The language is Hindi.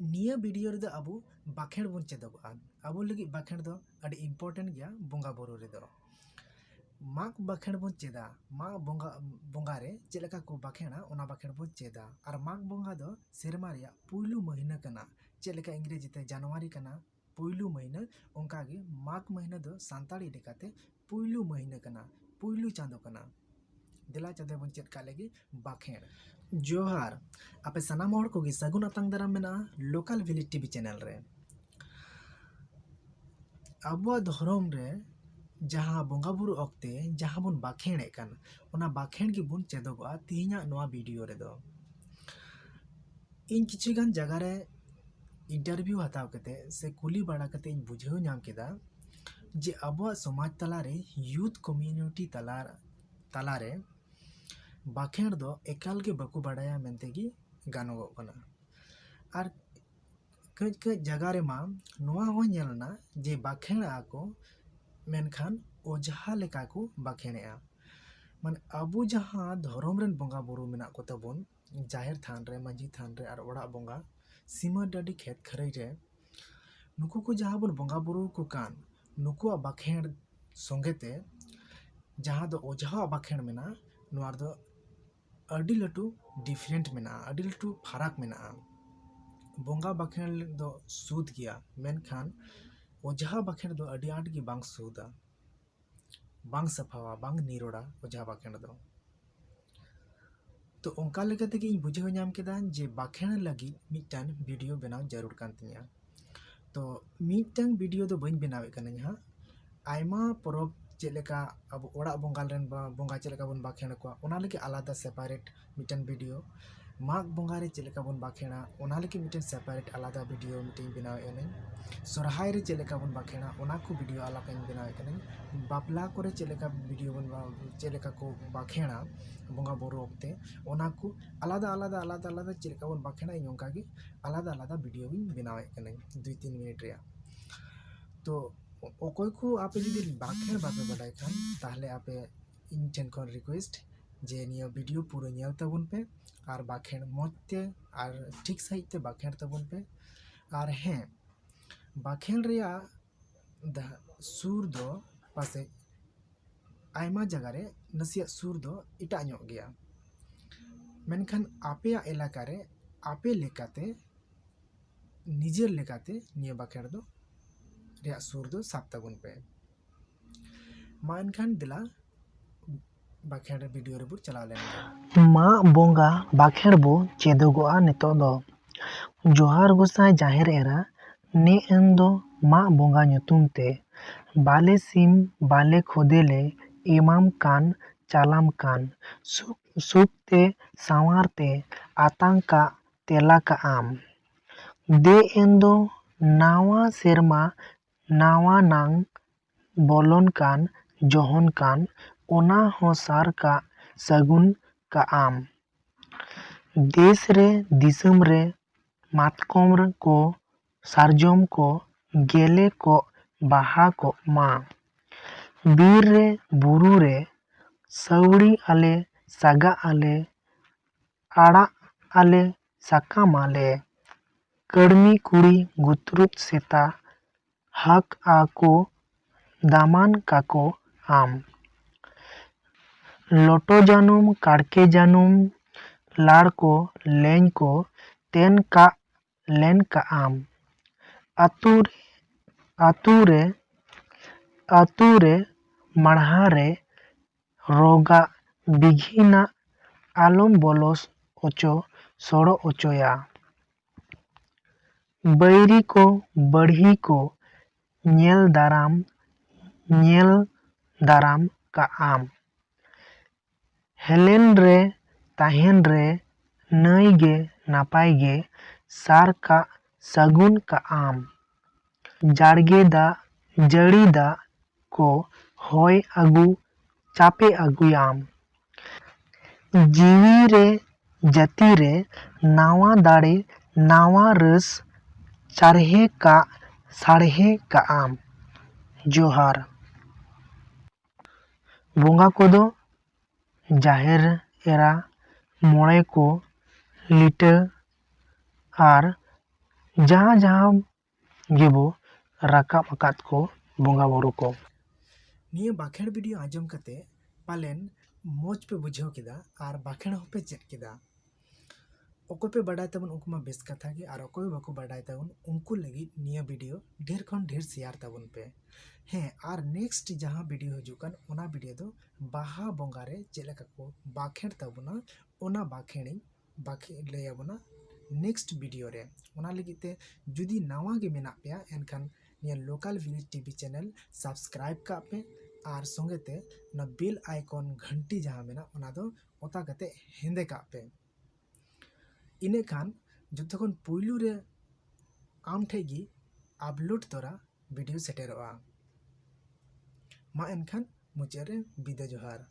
निया वीडियो रे अबो बाखेड़ बन चेदोगआ अबो लगी बाखेड़ दो अड़ी इम्पोर्टेंट गया बोंगा बोरो रे दो माग बाखेड़ बन चेदा माग बोंगा बोंगा रे चेलका को बाखेड़ा ओना बाखेड़ बन चेदा और माग बोंगा दो सेरमा रे पुइलु महीना कना चेलका इंग्रेजी ते जनवरी कना पुइलु महीना ओंका गे माग महीना दो सांताड़ी लेकाते पुइलु महीना कना पुइलु चांदो कना दिला चांदो बन चेद का लगी बाखेड़ जोहार आपे सनाम हर को सगुन अतंग दाराम मेना लोकल विलेज टीवी चैनल रे अबुआ धर्म रे जहाँ बोंगा बुरु अक्ते जहाँ बन बाखेड़े कान ओना बाखेड़ की बन चेदोगआ तिहिना नोआ वीडियो रे दो इन किछुगान जगह रे इंटरव्यू हताव कते से कुली बड़ा कते इन बुझेउ नाम केदा जे अबुआ समाज तला रे यूथ कम्युनिटी तला रे बाखेड़ दो एकाल के बाकु बड़ाया मेनते की गानोगो कना और कज कज जगह रे मा नोआ हो नेलना जे बाखेड़ा को मेनखान ओझा लेका को बाखेड़ेआ मान अबु जहाँ धर्म रेन बोंगा बुरु मेना को तबोन जाहिर थान रे मांझी थान रे और ओड़ा बोंगा सीमा डाडी खेत खरई रे नुकु को जहाँ बन बोंगा बुरु को कान नुकुआ बाखेड़ संगेते जहाँ दो ओझा बाखेड़ मेना नोआर दो अडी लटू डिफरेंट मेना अडी लटू फरक मेना बोंगा बाखेड़ दो सूद गया मेनखान ओझा बाखेड़ दो अडी आट की बांग सूदा बांग सफावा बांग निरोड़ा ओझा बाखेड़ दो तो ओंका लेकाते कि बुझेउ नाम केदा जे बाखेड़ लगी मिटन वीडियो बनाव जरूर कान तिया तो मिटन वीडियो दो बइन बनावे कना हा आयमा परब चेलेका अब ओड़ा बोंगाल रेन बोंगा चेलेका बन बाखेड़ को ओना लगी आलादा सेपारेट मिटन वीडियो माग बोंगा रे चेलेका बन बाखेड़ा ओना लगी मिटन सेपारेट आलादा वीडियो मिटिंग बनावे कने सोरहाय रे चेलेका बन बाखेड़ा ओना को वीडियो आलादा बनावे कने बापला करे चेलेका वीडियो बन चेलेका को बाखेड़ा बोंगा बोरो ओक्ते ओना को आलादा आलादा आलादा आलादा चेलेका बन बाखेड़ा इन ओंका गे आलादा आलादा वीडियो बिन बनावे कने 2-3 मिनट रे तो ओकोय को आपे जुदी बाखेड़ बापे बडाय खान ताहले आपे इन ठेन खन रिक्वेस्ट जे निया वीडियो पूरा नेल तबन पे और बाखेड़ मजते और ठीक सही ते बाखेड़ तबन पे और हें बाखेड़ रिया सुर दो पासे आयमा जगह रे नसिया सुर दो इटा ᱧᱚᱜ गया मेनखान आपे एलाका रे आपे लेकाते निजेर लेकाते निया बाखेड़ दो रिया सुर दो साब तबन पे मा एनखान दिला बाखेड़ वीडियो रे बुर चला लेना मा बोंगा बाखेड़ बो चेदोगआ नितो दो जोहार गोसाई जाहिर एरा ने एन दो मा बोंगा ᱧᱩᱛᱩᱢ ते बाले सिम बाले खोदेले इमाम कान चालाम कान सुख ते सावार ते आतांग का तेला का आम दे एन दो नावा सेरमा नावा नांग बोलोन कान जोहन कान ओना हो सार का सगुन का आम देश रे दिसम रे मातकोम को सारजोम को गेले को बाहा को मा बीर रे बुरु रे सौड़ी आले सागा आले आड़ा आले साकाम आले कड़मी कुड़ी गुतरुत सेता हक आको दामान काको आम लोटो जानुम काड़के जानुम लाड़ को लेन को तेन का लेन का आम आतुरे मढ़ा रे रोगा बिघिना आलम बोलोस ओचो सोड़ो ओचोया बैरी को बढ़ी को नेल दाराम का आम हेलेन रे ताहेन रे नई गे नापाय गे सार का सगुन का आम जाड़गे दा जड़ी दा को होय अगु चापे अगुयाम जीवी रे जति रे नावा दाड़े नावा रस चारहे का साढ़े का आम जोहार बोंगा कोदो जाहिर एरा मोड़े को लिटा और जहाँ जहाँ गेबो राकाब आकाद को बोंगा बुरु को। निये बाखेड़ वीडियो आंजम कते पालेन मोज पे बुझाव केदा और बाखेड़ होपे चेक केदा। ओको पे बड़ाई तबन उनको मा बेस कथा के और ओको बाको बड़ाई तबन उनको लगी निया वीडियो ढेर खन ढेर शेयर तबन पे। हाँ और नेक्स्ट जहाँ वीडियो हजुकन ओना वीडियो दो बाहा बोंगा रे चेलेका को बाखेड़ तबना ओना बाखेड़ी बाखे ले आबना नेक्स्ट वीडियो रे। ओना लगी ते जुदी नवा गे मेना पे एनखान निया local village TV channel subscribe का पे और संगे ते ना बेल आइकन घंटी जहाँ मेना ओना दो ओता कते हेंदे का पे। इने खान जोतखन पुइलू रे आम ठेगी अपलोड तोरा वीडियो सेटेरोआ। मा एनखान मुचारे बिदा जोहार।